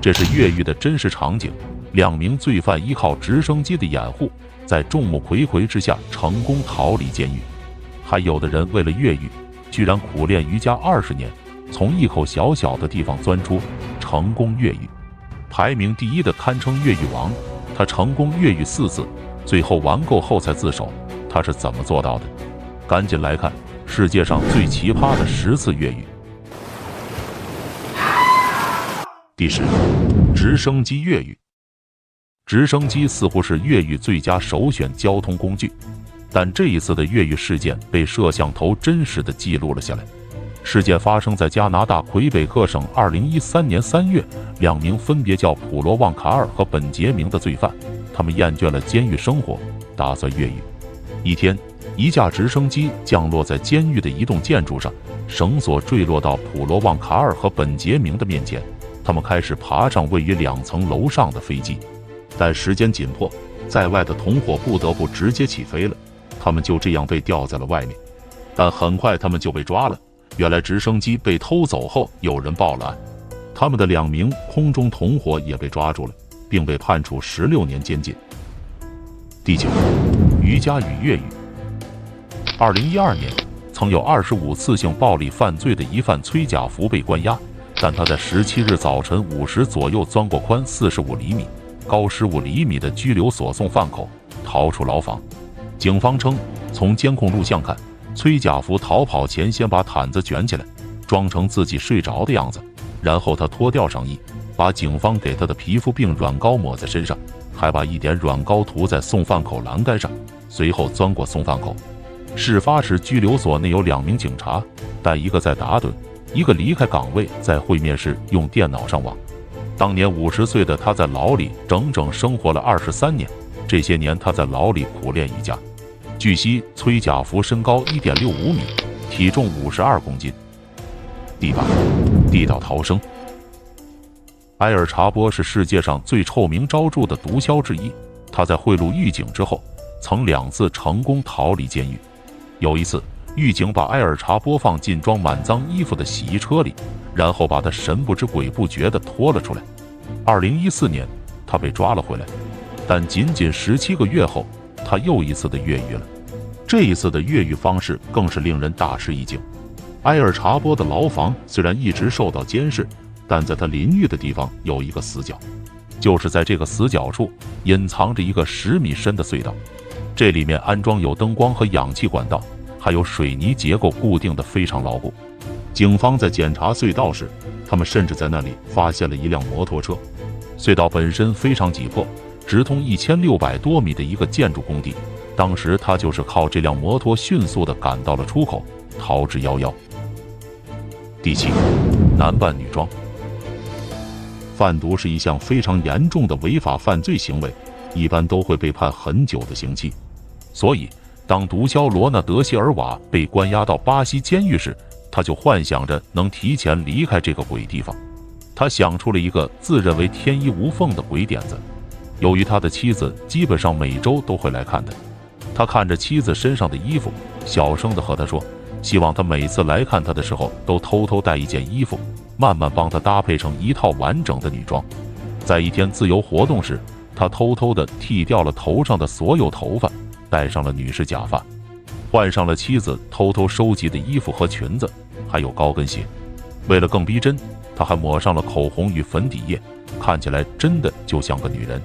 这是越狱的真实场景，2名罪犯依靠直升机的掩护，在众目睽睽之下成功逃离监狱。还有的人为了越狱，居然苦练瑜伽20年，从一口小小的地方钻出，成功越狱。排名第1的堪称越狱王，他成功越狱4次，最后玩够后才自首。他是怎么做到的？赶紧来看世界上最奇葩的10次越狱。第10，直升机越狱。直升机似乎是越狱最佳首选交通工具，但这一次的越狱事件被摄像头真实地记录了下来。事件发生在加拿大魁北克省2013年3月，2名分别叫普罗旺卡尔和本杰明的罪犯，他们厌倦了监狱生活，打算越狱。一天，一架直升机降落在监狱的一栋建筑上，绳索坠落到普罗旺卡尔和本杰明的面前，他们开始爬上位于2层楼上的飞机。但时间紧迫，在外的同伙不得不直接起飞了，他们就这样被吊在了外面。但很快他们就被抓了。原来直升机被偷走后，有人报了案，他们的2名空中同伙也被抓住了，并被判处16年监禁。第9，瑜伽与越狱。2012年，曾有25次性暴力犯罪的疑犯崔甲福被关押，但他在17日早晨5时左右钻过宽45厘米、高15厘米的拘留所送饭口，逃出牢房。警方称，从监控录像看，崔甲福逃跑前先把毯子卷起来，装成自己睡着的样子，然后他脱掉上衣，把警方给他的皮肤病软膏抹在身上，还把一点软膏涂在送饭口栏杆上，随后钻过送饭口。事发时拘留所内有2名警察，但一个在打盹，一个离开岗位在会面室用电脑上网。当年50岁的他在牢里整整生活了23年，这些年他在牢里苦练瑜伽。据悉，崔甲福身高1.65米，体重52公斤。第8，地道逃生。埃尔查波是世界上最臭名昭著的毒枭之一，他在贿赂狱警之后，曾2次成功逃离监狱。有一次，狱警把埃尔查波放进装满脏衣服的洗衣车里，然后把他神不知鬼不觉地拖了出来。2014年，他被抓了回来，但仅17个月后，他又一次的越狱了。这一次的越狱方式更是令人大吃一惊。埃尔查波的牢房虽然一直受到监视，但在他淋浴的地方有一个死角，就是在这个死角处隐藏着一个10米深的隧道，这里面安装有灯光和氧气管道，还有水泥结构固定的非常牢固。警方在检查隧道时，他们甚至在那里发现了一辆摩托车。隧道本身非常挤迫，直通1600多米的一个建筑工地。当时他就是靠这辆摩托迅速地赶到了出口，逃之夭夭。第7，男扮女装。贩毒是一项非常严重的违法犯罪行为，一般都会被判很久的刑期。所以，当毒枭罗纳德·谢尔瓦被关押到巴西监狱时，他就幻想着能提前离开这个鬼地方。他想出了一个自认为天衣无缝的鬼点子。由于他的妻子基本上每周都会来看他，他看着妻子身上的衣服，小声地和她说，希望他每次来看他的时候都偷偷带一件衣服，慢慢帮他搭配成一套完整的女装。在一天自由活动时，他偷偷地剃掉了头上的所有头发，戴上了女士假发，换上了妻子偷偷收集的衣服和裙子，还有高跟鞋。为了更逼真，他还抹上了口红与粉底液，看起来真的就像个女人。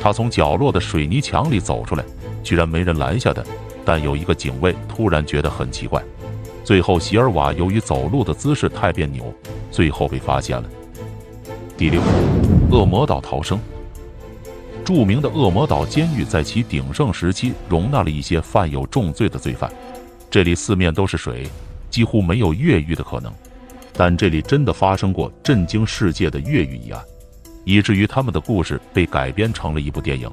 他从角落的水泥墙里走出来，居然没人拦下他，但有一个警卫突然觉得很奇怪。最后，席尔瓦由于走路的姿势太别扭，最后被发现了。第6，恶魔岛逃生。著名的恶魔岛监狱在其鼎盛时期容纳了一些犯有重罪的罪犯，这里四面都是水，几乎没有越狱的可能。但这里真的发生过震惊世界的越狱一案，以至于他们的故事被改编成了一部电影。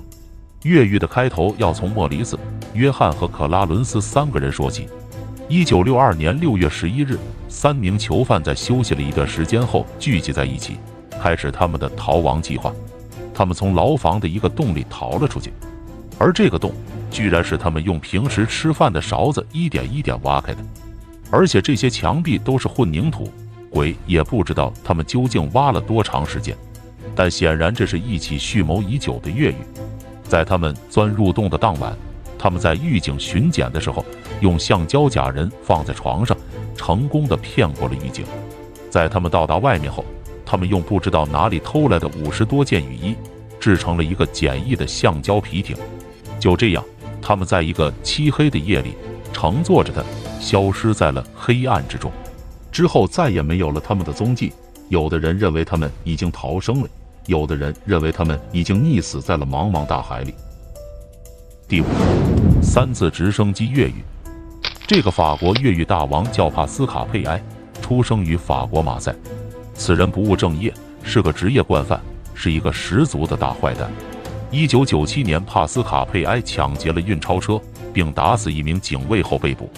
越狱的开头要从莫里斯、约翰和可拉伦斯3个人说起。1962年6月11日，3名囚犯在休息了一段时间后聚集在一起，开始他们的逃亡计划。他们从牢房的一个洞里逃了出去，而这个洞居然是他们用平时吃饭的勺子一点一点挖开的，而且这些墙壁都是混凝土，鬼也不知道他们究竟挖了多长时间。但显然这是一起蓄谋已久的越狱。在他们钻入洞的当晚，他们在狱警巡检的时候，用橡胶假人放在床上，成功地骗过了狱警。在他们到达外面后，他们用不知道哪里偷来的50多件雨衣，制成了一个简易的橡胶皮艇。就这样，他们在一个漆黑的夜里乘坐着它，消失在了黑暗之中。之后再也没有了他们的踪迹。有的人认为他们已经逃生了，有的人认为他们已经溺死在了茫茫大海里。第5，3次直升机越狱。这个法国越狱大王叫帕斯卡佩埃，出生于法国马赛。此人不务正业，是个职业惯犯，是一个十足的大坏蛋。1997年，帕斯卡佩埃抢劫了运钞车，并打死一名警卫后被捕。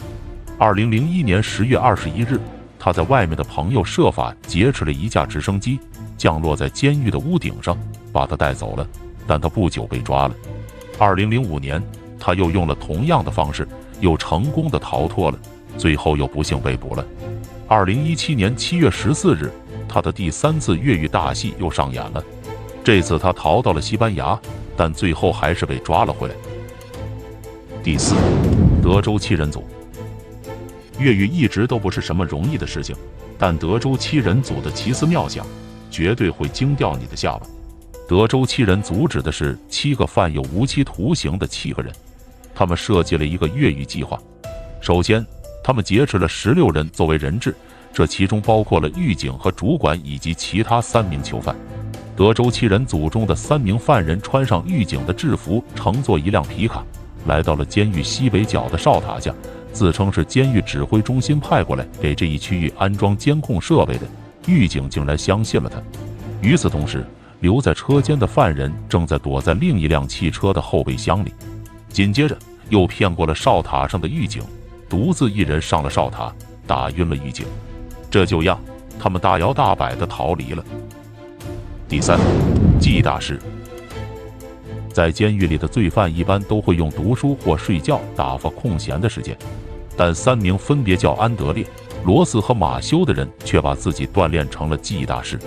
2001年10月21日，他在外面的朋友设法劫持了一架直升机，降落在监狱的屋顶上，把他带走了。但他不久被抓了。2005年，他又用了同样的方式，又成功的逃脱了，最后又不幸被捕了。2017年7月14日，他的第3次越狱大戏又上演了。这次他逃到了西班牙，但最后还是被抓了回来。第4，德州7人组。越狱一直都不是什么容易的事情，但德州7人组的奇思妙想，绝对会惊掉你的下巴。德州7人组指的是7个犯有无期徒刑的7个人，他们设计了一个越狱计划。首先，他们劫持了16人作为人质，这其中包括了狱警和主管以及其他3名囚犯。德州7人组中的3名犯人穿上狱警的制服，乘坐一辆皮卡，来到了监狱西北角的哨塔下，自称是监狱指挥中心派过来给这一区域安装监控设备的。狱警竟然相信了他。与此同时，留在车间的犯人正在躲在另一辆汽车的后备箱里。紧接着，又骗过了哨塔上的狱警，独自一人上了哨塔，打晕了狱警。这就样，他们大摇大摆地逃离了。第3，记忆大师。在监狱里的罪犯一般都会用读书或睡觉打发空闲的时间，但3名分别叫安德烈、罗斯和马修的人却把自己锻炼成了记忆大师。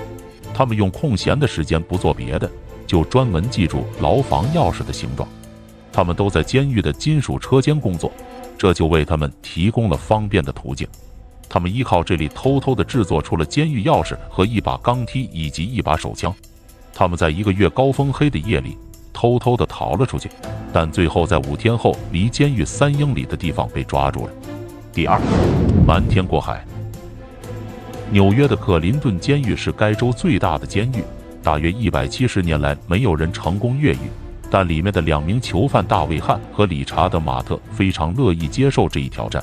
他们用空闲的时间不做别的，就专门记住牢房钥匙的形状。他们都在监狱的金属车间工作，这就为他们提供了方便的途径。他们依靠这里偷偷地制作出了监狱钥匙和一把钢梯以及一把手枪。他们在1个月高峰黑的夜里偷偷地逃了出去，但最后在5天后离监狱3英里的地方被抓住了。第2，瞒天过海。纽约的克林顿监狱是该州最大的监狱，大约170年来没有人成功越狱，但里面的2名囚犯大卫汉和理查德马特非常乐意接受这一挑战，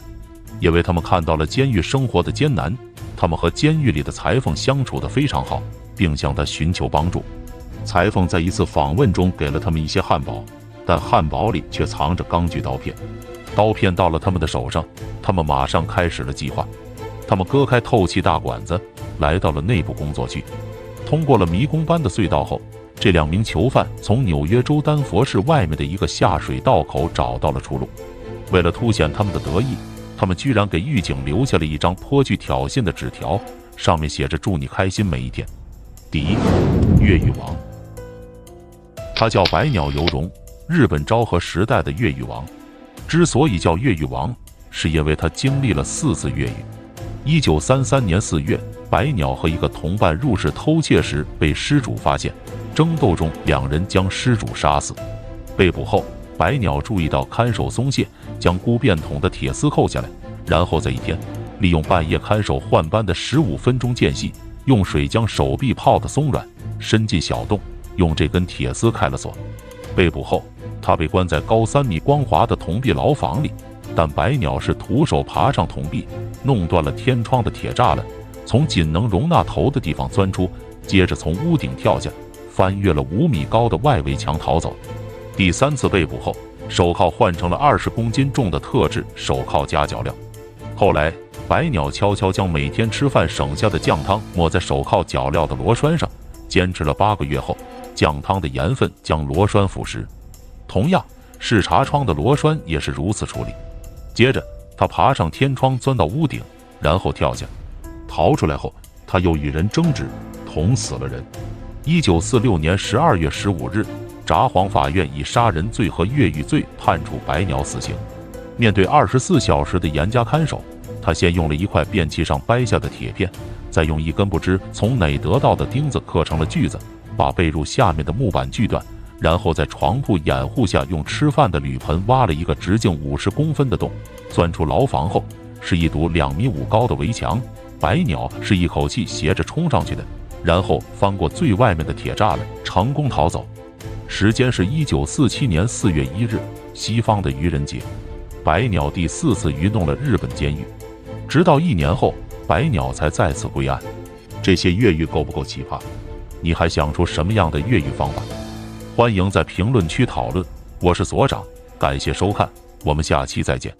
因为他们看到了监狱生活的艰难。他们和监狱里的裁缝相处得非常好，并向他寻求帮助。裁缝在一次访问中给了他们一些汉堡，但汉堡里却藏着钢锯刀片。刀片到了他们的手上，他们马上开始了计划。他们割开透气大管子，来到了内部工作区。通过了迷宫般的隧道后，这2名囚犯从纽约州丹佛市外面的一个下水道口找到了出路。为了凸显他们的得意，他们居然给狱警留下了一张颇具挑衅的纸条，上面写着祝你开心每一天。第1，越狱王。他叫百鸟游荣，日本昭和时代的越狱王。之所以叫越狱王，是因为他经历了4次越狱。1933年4月，百鸟和一个同伴入室偷窃时被失主发现，争斗中2人将失主杀死。被捕后，百鸟注意到看守松懈，将箍便桶的铁丝扣下来，然后在一天利用半夜看守换班的15分钟间隙，用水将手臂泡得松软，伸进小洞，用这根铁丝开了锁。被捕后，他被关在高3米光滑的铜壁牢房里，但百鸟是徒手爬上铜壁，弄断了天窗的铁栅栏，从仅能容纳头的地方钻出，接着从屋顶跳下，翻越了5米高的外围墙逃走。第3次被捕后，手铐换成了20公斤重的特制手铐加脚镣。后来，百鸟悄悄将每天吃饭省下的酱汤抹在手铐脚镣的螺栓上，坚持了8个月后，酱汤的盐分将螺栓腐蚀。同样，视察窗的螺栓也是如此处理。接着，他爬上天窗，钻到屋顶，然后跳下。逃出来后，他又与人争执，捅死了人。1946年12月15日，札幌法院以杀人罪和越狱罪判处白鸟死刑。面对24小时的严加看守，他先用了一块便器上掰下的铁片，再用一根不知从哪得到的钉子刻成了锯子，把被褥下面的木板锯断，然后在床铺掩护下用吃饭的铝盆挖了一个直径50公分的洞，钻出牢房后是一堵2.5米高的围墙。白鸟是一口气斜着冲上去的，然后翻过最外面的铁栅栏，成功逃走。时间是1947年4月1日，西方的愚人节。白鸟第4次愚弄了日本监狱，直到1年后，白鸟才再次归案。这些越狱够不够奇葩？你还想出什么样的越狱方法？欢迎在评论区讨论。我是所长，感谢收看，我们下期再见。